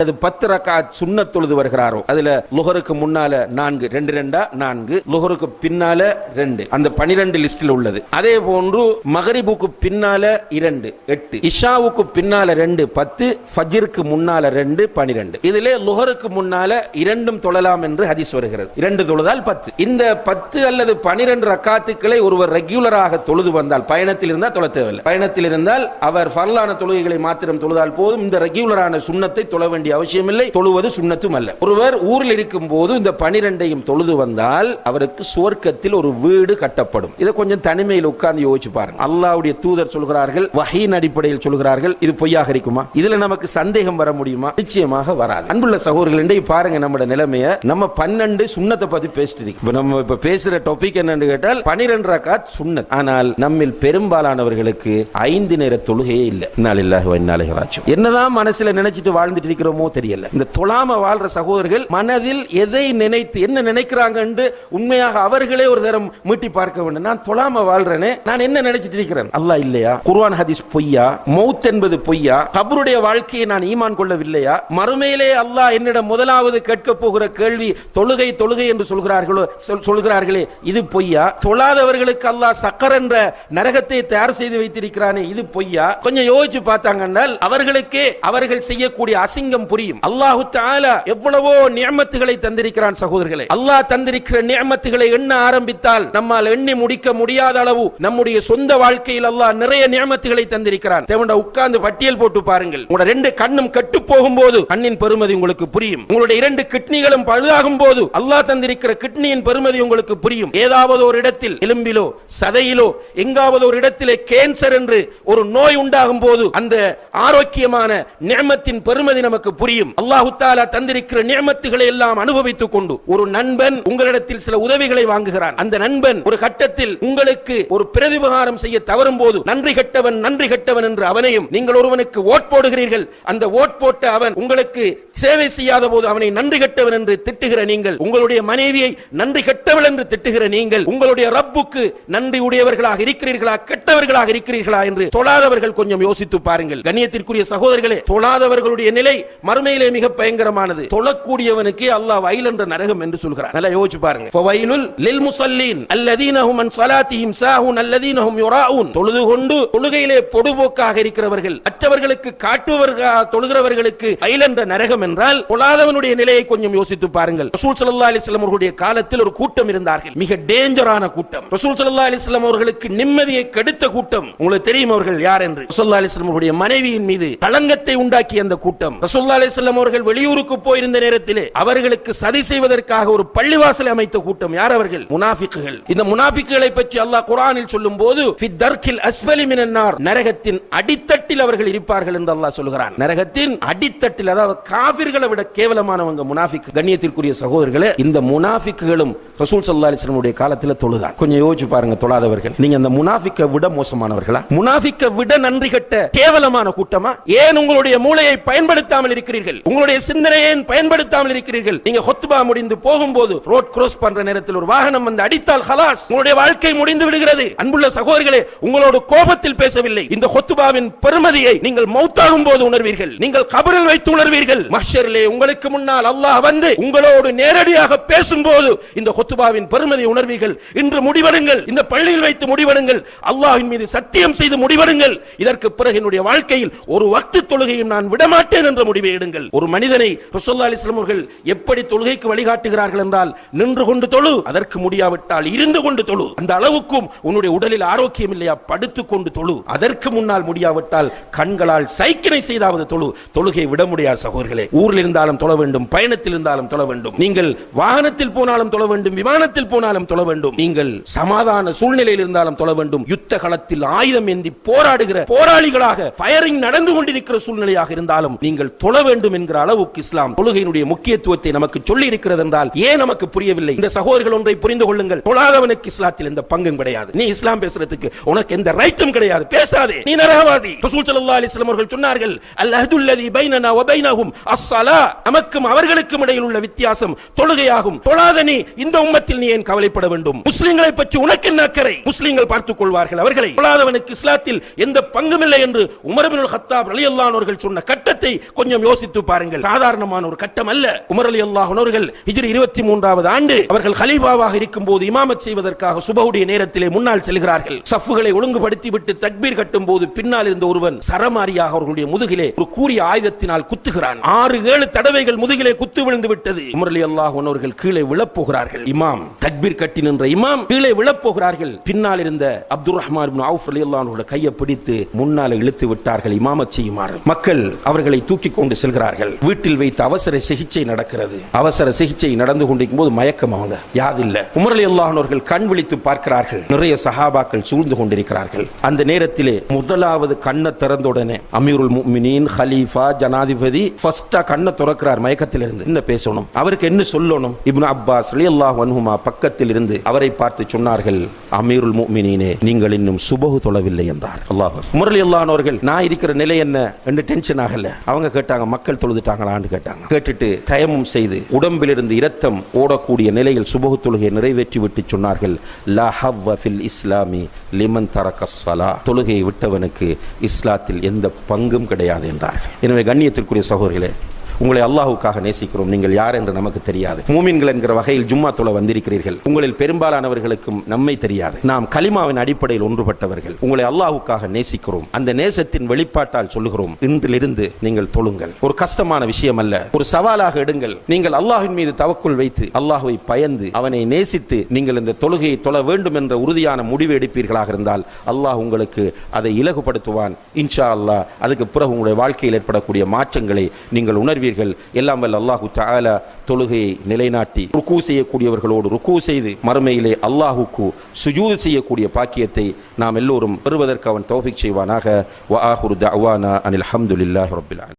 அது 10 ரக்காத் சுன்னத் தொழுது வருகிறாரோ அதுல லுஹருக்கு முன்னால 4 2 2 4 லுஹருக்கு பின்னால 2 அந்த 12 லிஸ்டில் உள்ளது. அதே போன்று மகரிபுக்கு பின்னால 2 8 இஷாவுக்கு பின்னால 2 10 ஃபஜ்ருக்கு முன்னால 2 12 இதிலே லுஹருக்கு முன்னால 2 தொழலாம் என்று ஹதீஸ் வருகிறது. 2 தொழுதால் 10. இந்த 10 அல்லது 12 ரக்காத்துக்களை ஒருவர் ரெகுலராக தொழுது வந்தால், பயணத்தில் இருந்தால் தொழ தேவையில்லை. பயணத்தில் இருந்தால் அவர் ஃபர்லான தொழுகைகளை மாத்திரம் தொழுதால் போதும். இந்த ரெகுலரான சுன்னத்தை தொழ வேண்டிய அவசியம் இல்லை. தொழுவது சுன்னத்தும் அல்ல. ஒருவர் ஊரில் இருக்கும் போது இந்த 12ஐயும் தொழுது வந்தால் அவருக்கு சுவர்க்கத்தில் ஒரு வீடு கட்டப்படும். இதை கொஞ்சம் தனிமையில் உட்கார்ந்து யோசிச்சு பாருங்க. அல்லாஹ்வுடைய தூதர் சொல்கிறார்கள், வஹீன் அடிப்படையில் சொல்கிறார்கள். இது பொய்யாக இருக்குமா? இதுல நமக்கு சந்தேகம் வர முடியுமா? நிச்சயமாக வராது. அன்புள்ள சகோதரர்களே, பாருங்க நம்முடைய நிலைமையை. நம்ம 12 சுன்னத்தை பத்தி பேசிட்டு இருக்கோம். நம்ம இப்ப பேசுற டாபிக் என்னன்னு கேட்டால் 12 ரக்காத் சுன்னத். ஆனால் நம்மில் பெரும்பாலானவர்களுக்கு 5 நேர தொழுகையே இல்லை. இன்னா லில்லாஹி வ இன்னா இலைஹி ராஜிஊன். என்னதான் மனசுல நினைச்சிட்டு வாழ்ந்துட்டு இருக்கிறோம் தெரியல. இந்த தொழாம வாழ்ற சகோதரர்கள் மனதில் எதை நினைத்து என்ன நினைக்கிறாங்க என்று உண்மையாக அவர்களே ஒரு தரம் மீட்டி பார்க்க வேண்டும். நான் தொழாம வாழ்றேனே, நான் என்ன நினைச்சிட்டு இருக்கிறேன்? அல்லாஹ் இல்லையா? குர்ஆன் ஹதீஸ் பொய்யா? மௌத் என்பது பொய்யா? கபருடைய வாழ்க்கையை நான் ஈமான் கொள்ளவில்லையா? மறுமையிலே அல்லாஹ் என்னிடம் முதலாவது கேட்க போகிற கேள்வி தொழுகை தொழுகை என்று சொல்கிறார்களே, இது பொய்யா? தொழாதவர்களுக்கு அல்லாஹ் சக்கர் என்ற நரகத்தை தயார் செய்து வைத்திருக்கிறானே, இது பொய்யா? கொஞ்சம் யோசிச்சு பார்த்தாங்கன்னா அவர்களுக்கே அவர்கள் செய்யக்கூடிய அசிங்கம் புரியும். அல்லாஹு தஆலா எவ்வளவோ நிஅமத்துகளை தந்திருக்கிறான் சகோதரர்களே. அல்லாஹ் தந்திருக்கிற நிஅமத்துகளை எண்ண ஆரம்பித்தால் நம்மால் எண்ணி முடிக்க முடியாத அளவு நம்முடைய சொந்த வாழ்க்கையில் அல்லாஹ் நிறைய நிஅமத்துகளை தந்திருக்கிறான். தேவண்டா உட்கார்ந்து பட்டியல் போட்டு பாருங்கள். உங்களுடைய 2 கண்ணும் கெட்டு போகும்போது கண்ணின் பெருமதி உங்களுக்கு புரியும். உங்களுடைய 2 கிட்னிகளும் பழுதாகும் போது அல்லாஹ் தந்திருக்கிற கிட்னியின் பெருமதி உங்களுக்கு புரியும். ஏதாவது ஒரு இடத்தில் எலும்பிலோ சதையிலோ எங்காவது ஒரு இடத்திலே கேன்சர் என்று ஒரு நோய் உண்டாகும் போது அந்த ஆரோக்கியமான நிஅமத்தின் பெருமதி நமக்கு புரியும். அல்லாஹ் தஆலா தந்திருக்கிற நிஅமத்துகளை எல்லாம் அனுபவித்துக் கொண்டு ஒரு நண்பன் உங்களிடத்தில் சில உதவிகளை வாங்குகிறான். அந்த நண்பன் ஒரு கட்டத்தில் உங்களுக்கு ஒரு பிரதிபகாரம் செய்ய தவறும் போது நன்றி கெட்டவன் என்று அவனையும், நீங்கள் ஒருவனுக்கு ஓட் போடுகிறீர்கள், அந்த ஓட் போட்ட அவன் உங்களுக்கு சேவை செய்யாத போது அவனை நன்றி கெட்டவன் என்று திட்டுகிற நீங்கள், உங்களுடைய மனைவியை நன்றி கெட்டவள் என்று திட்டுகிற நீங்கள், உங்களுடைய ரப்புக்கு நன்றி உடையவர்களாக இருக்கிறீர்களா கெட்டவர்களாக இருக்கிறீர்களா என்று தொழாதவர்கள் கொஞ்சம் யோசித்து பாருங்கள். கண்ணியத்திற்குரிய சகோதரர்களே, தொழாதவர்களுடைய நிலை மறுமையிலே மிக பயங்கரமானது. தொழக்கூடியவனுக்கு அல்லாஹ் வயல் என்ற நரகம் என்று சொல்கிறார். நல்லா யோசிச்சு பாருங்க. ஃபவைலுல் லில் முஸல்லீன் அல்லதீன ஹும் அன் ஸலாத்திஹிம் சாஹூன் அல்லதீன ஹும் யுராஊன். தொழுது கொண்டு தொழுகையிலே பொடுபோக்காக இருக்கிறவர்கள், மற்றவர்களுக்கு காட்டுவவர்களாக தொழுகிறவர்களுக்கு வயல் என்ற நரகம் என்றால் தொழாதவனுடைய நிலையை கொஞ்சம் யோசித்து பாருங்கள். ரசூல் ஸல்லல்லாஹு அலைஹி வஸல்லம் அவர்களுடைய காலத்தில் ஒரு கூட்டம் இருந்தார்கள், மிக டேஞ்சரான கூட்டம். ரசூல் ஸல்லல்லாஹு அலைஹி வஸல்லம் அவர்களுக்கு நிம்மதியை கெடுத்த கூட்டம். உங்களுக்கு தெரியும் அவர்கள் யார் என்று? ரசூலுல்லாஹி அலைஹி வஸல்லம் அவர்களுடைய மனைவியின் மீது களங்கத்தை உண்டாக்கிய அந்த கூட்டம். ரசூலுல்லாஹி அலைஹி வஸல்லம் அவர்கள் வெளியூருக்கு போயிருந்த நேரத்திலே அவர்களுக்கு சதி செய்வதற்காக ஒரு பள்ளிவாசலை அமைத்த கூட்டம். யார் அவர்கள்? முனாஃபிக்குகள். இந்த முனாஃபிக்குகளை பற்றி அல்லாஹ் குர்ஆனில் சொல்லும்போது ஃபி தர்கில் அஸ்ஃபலி மினன் நார், நரகத்தின் அடித்தட்டில் அவர்கள் இருப்பார்கள் என்று அல்லாஹ் சொல்கிறான். நரகத்தின் அடித்தட்டில், அதாவது காஃபிர்களை விட கேவலமானவங்க முனாஃபிக். கண்ணியத்திற்குரிய சகோதரர்களே, இந்த முனாஃபிக்குகளும் ரசூல் ஸல்லல்லாஹு அலைஹி வஸல்லம் உடைய காலத்தில் தொழுதான். கொஞ்சம் யோசிச்சு பாருங்க. தொழாதவர்கள் நீங்க அந்த முனாஃபிக்கை விட மோசமானவர்களா? முனாஃபிக்கை விட நன்றி கெட்ட கேவலமான கூட்டமா? ஏன் உங்களுடைய மூளையை பயன்படுத்தாமல் இருக்கிறீர்கள்? உங்களுடைய சிந்தனையை பயன்படுத்தாமல் இருக்கிறீர்கள்? நீங்க ஹுத்பா முடிந்து போகும்போது ரோட் கிராஸ் பண்ற நேரத்தில் ஒரு வாகனம் வந்து அடித்தால் ஹலாஸ், உங்களுடைய வாழ்க்கை முடிந்து விடுகிறது. அன்புள்ள சகோதரர்களே, உங்களோட கோபத்தில் பேசவில்லை. இந்த ஹுத்பாவின் பெருமதியை நீங்கள் மௌத்தாகும் போது உணர்வீர்கள். நீங்கள் கபரில் வைத்து உணர்வீர்கள். மஹ்ஷரிலே உங்களுக்கு முன்னால் அல்லாஹ் வந்து உங்களோடு நேரடியாக பேசும்போது இந்த ஹுத்பாவின் பெருமதியை உணர்வீர்கள். இன்று முடிவெடுங்கள். இந்த பள்ளியில் வைத்து முடிவெடுங்கள். அல்லாஹ்வின் மீது சத்தியம் செய்து முடிவெடுங்கள். இதற்கு பிறகு என்னுடைய வாழ்க்கையில் ஒரு வக்து தொழுகையும் நான் விடமாட்டேன் என்ற முடிவை எடுங்கள். ஒரு மனிதனை ரசூலுல்லாஹி அலைஹி வஸல்லம் அவர்கள் எப்படி தொழுகைக்கு வழிகாட்டுகிறார்கள் என்றால், நின்று கொண்டு தொழு, அதற்கு முடியாவிட்டால் இருந்து கொண்டு தொழு. அந்த அளவுக்கும் உன்னுடைய உடலில் ஆரோக்கியம் இல்லையா, படுத்துக் கொண்டு தொழு. அதற்கு முன்னால் முடியாவிட்டால் கண்களால் சைக்கினை செய்தாவது தொழு. தொழுகை விட முடியாது சகோதரர்களே. ஊரில் இருந்தாலும் தொழ வேண்டும், பயணத்தில் இருந்தாலும் தொழ வேண்டும். நீங்கள் வாகனத்தில் போனாலும் தொழ வேண்டும், விமானத்தில் போனாலும் தொழ வேண்டும். நீங்கள் சமாதான சூழ்நிலையில் இருந்தாலும் தொழ வேண்டும். யுத்த களத்தில் ஆயுதம் ஏந்தி போராடுகிற போராளிகளாக ஃபயரிங் நடந்து கொண்டிருக்கிற சூழ்நிலையாக இருந்தாலும் நீங்கள் தொழ வேண்டும் என்கிற அளவுக்கு இஸ்லாம் தொழுகையினுடைய முக்கியத்துவத்தை நமக்கு சொல்லி இருக்கிறது என்றால் ஏன் நமக்கு புரியவில்லை? இந்த சகோதரர்கள் ஒன்றை புரிந்து கொள்ளுங்கள். தொழாதவனுக்கு இஸ்லாத்தில் எந்த பங்கும் கிடையாது. நீ இஸ்லாம் பேசுறதுக்கு உனக்கு எந்த ரைட்டும் கிடையாது. பேசாதே, நீ நரகவாதி. ரசூல் ஸல்லல்லாஹு அலைஹி வஸல்லம் அவர்கள் சொன்னார்கள், அல் அஹ்துல்லதி பைனனா வ பைனஹும் அஸ்ஸலா, நமக்கும் அவர்களுக்கும் இடையில் உள்ள வித்தியாசம் தொழுகையாகும். தொழாத நீ இந்த உம்மத்தில் நீ ஏன் கவலைப்பட வேண்டும்? முஸ்லிம்களை பற்றி உனக்கு என்ன அக்கறை? முஸ்லிம்கள் பார்த்துக் கொள்வார்கள் அவர்களை. தொழாதவனுக்கு இஸ்லாத்தில் எந்த பங்கும் இல்லை என்று உமர் இப்னுல் கத்தாப் ரலியல்லாஹு அன்ஹு அவர்கள் சொன்ன கட்டத்தை கொஞ்சம் யோசித்து பாருங்கள். சாதாரணமான ஒரு கட்டம் அல்ல. உமர் ரலியல்லாஹு அன்ஹு அவர்கள் ஹிஜ்ரி 23வது ஆண்டு அவர்கள் கலீஃபாவாக இருக்கும்போது இமாமத் செய்வதற்காக சுபஹுடைய நேரத்திலே முன்னால் செல்கிறார்கள். சஃப்புகளை ஒழுங்குபடுத்தி விட்டு தக்பீர் கட்டும் போது பின்னால் இருந்த ஒருவன் சரமாரியாக அவர்களுடைய முதுகிலே ஒரு கூரிய ஆயுதத்தினால் குத்துகிறான். 6-7 தடவைகள் முதுகிலே குத்து விழுந்து விட்டது. உமர் ரலியல்லாஹு அன்ஹு அவர்கள் கீழே விழப்போகிறார்கள். இமாம் தக்பீர் கட்டி நின்ற இமாம் கீழே விழப்போகிறார்கள். பின்னால் இருந்த அப்துர் ரஹ்மான் இப்னு அவுஃப் ரலியல்லாஹு அன்ஹு கையை பிடித்து முன்னால இழுத்து விட்டார்கள். இமாமத் செய்யுமாறு மக்கள் அவர்களை தூக்கி கொண்டு செல்கிறார்கள். வீட்டில் வைத்து அவசர சிகிச்சை நடக்கிறது. அவசர சிகிச்சை நடந்து கொண்டிருக்கும் போது மயக்கம் அவங்க யாதில்லை. உமர் ரலியல்லாஹு அன்ஹு அவர்கள் கண் விழித்து பார்க்கிறார்கள். நிறைய சஹாபாக்கள் சூழ்ந்து கொண்டிருக்கிறார்கள். அந்த நேரத்திலே முதலாவது கண்ணை திறந்த உடனே அமீருல் முஃமினீன் ஹலீஃபா ஜனாதிபதி ஃபர்ஸ்டா கண்ணை திறக்கிறார். மயக்கத்தில் இருந்து என்ன பேசணும், அவருக்கு என்ன சொல்லணும்? இப்னு அப்பாஸ் ரலியல்லாஹு அன்ஹுமா பக்கத்தில் இருந்து அவரை பார்த்து சொன்னார்கள், அமீருல் முஃமினீனே, நீங்கள் இன்னும் சுபஹு தொழவில்லை என்றார். அல்லாஹ் உமர் ரலியல்லாஹு அன்ஹு அவர்கள் நான் இருக்கிற நிலை என்ன என்று டென்ஷன் ஆகல. அவங்க கேட்டாங்க, மக்கள் தொழுதுட்டாங்களான்னு கேட்டாங்க. கேட்டுட்டு தயமும் செய்து உடம்பிலிருந்து இரத்தம் ஓடக்கூடிய நிலையில் சுபஹு தொழுகையை நிறைவேற்றி விட்டு சொன்னார்கள், லா ஹவ்வ ஃபில் இஸ்லாமி லிமன் தரக ஸலா, தொழுகையை விட்டவனுக்கு இஸ்லாத்தில் எந்த பங்கும் கிடையாது என்றார்கள். எனவே கண்ணியத்திற்குரிய சகோதரர்களே, உங்களை அல்லாஹ்வுக்காக நேசிக்கிறோம். நீங்கள் யார் என்று நமக்கு தெரியாது. மூமின்கள் என்கிற வகையில் ஜும்மா தொழ வந்திருக்கிறீர்கள். உங்களில் பெரும்பாலானவர்களுக்கும் நம்மை தெரியாது. நாம் கலிமாவின் அடிப்படையில் ஒன்றுபட்டவர்கள். உங்களை அல்லாஹ்வுக்காக நேசிக்கிறோம். அந்த நேசத்தின் வெளிப்பாட்டால் சொல்லுகிறோம், இன்றிலிருந்து நீங்கள் தொழுங்கள். ஒரு கஷ்டமான விஷயம் அல்ல, ஒரு சவாலாக எடுங்கள். நீங்கள் அல்லாஹ்வின் மீது தவக்குல் வைத்து அல்லாஹ்வை பயந்து அவனை நேசித்து நீங்கள் இந்த தொழுகையை தொழ வேண்டும் என்ற உறுதியான முடிவு எடுப்பீர்களாக இருந்தால் அல்லாஹ் உங்களுக்கு அதை இலகுபடுத்துவான் இன்ஷா அல்லாஹ். அதுக்கு பிறகு உங்களுடைய வாழ்க்கையில் ஏற்படக்கூடிய மாற்றங்களை நீங்கள் உணர்வீர்கள். எல்லாம் வல்ல அல்லாஹு தஆலா தொழுகையை நிலைநாட்டி ருக்கூ செய்யக்கூடியவர்களோடு ருக்கூ செய்து மறுமையிலே அல்லாஹுக்கு சுஜூத் செய்யக்கூடிய பாக்கியத்தை நாம் எல்லோரும் பெறுவதற்கு அவன் தௌஃபீக் செய்வானாக. வ ஆஹிரு தஅவானா அனில் ஹம்துலில்லாஹி ரப்பில் ஆலமீன்.